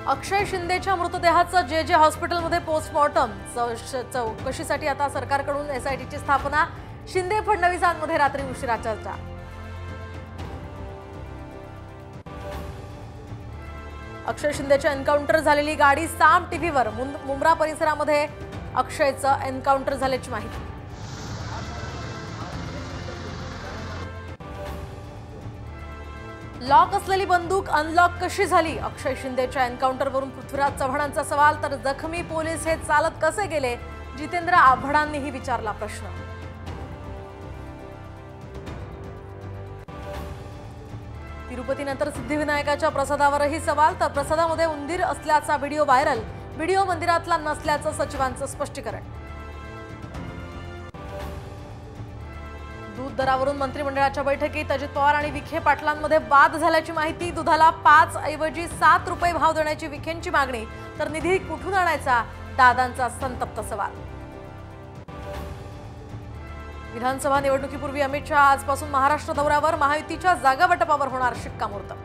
अक्षय शिंदेच्या मृतदेहाचं जे हॉस्पिटलमध्ये पोस्टमॉर्टम चौकशीसाठी आता सरकारकडून एसआयटीची स्थापना। शिंदे फडणवीसांमध्ये रात्री उशिरा चर्चा। अक्षय शिंदेच्या एन्काउंटर झालेली गाडी साम टीव्हीवर। मुंब्रा परिसरामध्ये अक्षयचं एन्काउंटर झाल्याची माहिती। लॉक असलेली बंदूक अनलॉक कशी झाली? अक्षय शिंदेच्या एन्काउंटरवरून पृथ्वीराज चव्हाणांचा सवाल। तर जखमी पोलीस हे चालत कसे गेले? जितेंद्र आव्हाडांनीही विचारला प्रश्न। तिरुपतीनंतर सिद्धिविनायकाच्या प्रसादावरही सवाल। तर प्रसादामध्ये उंदीर असल्याचा व्हिडिओ व्हायरल। व्हिडिओ मंदिरातला नसल्याचं सचिवांचं स्पष्टीकरण। दूध दरावरून मंत्रिमंडळाच्या बैठकीत अजित पवार आणि विखे पाटलांमध्ये वाद झाल्याची माहिती। दुधाला 5 ऐवजी 7 रुपये भाव देण्याची विखेंची मागणी। तर निधी कुठून आणायचा? दादांचा संतप्त सवाल। विधानसभा निवडणुकीपूर्वी अमित शहा आजपासून महाराष्ट्र दौऱ्यावर। महायुतीच्या जागावाटपावर होणार शिक्कामोर्तब।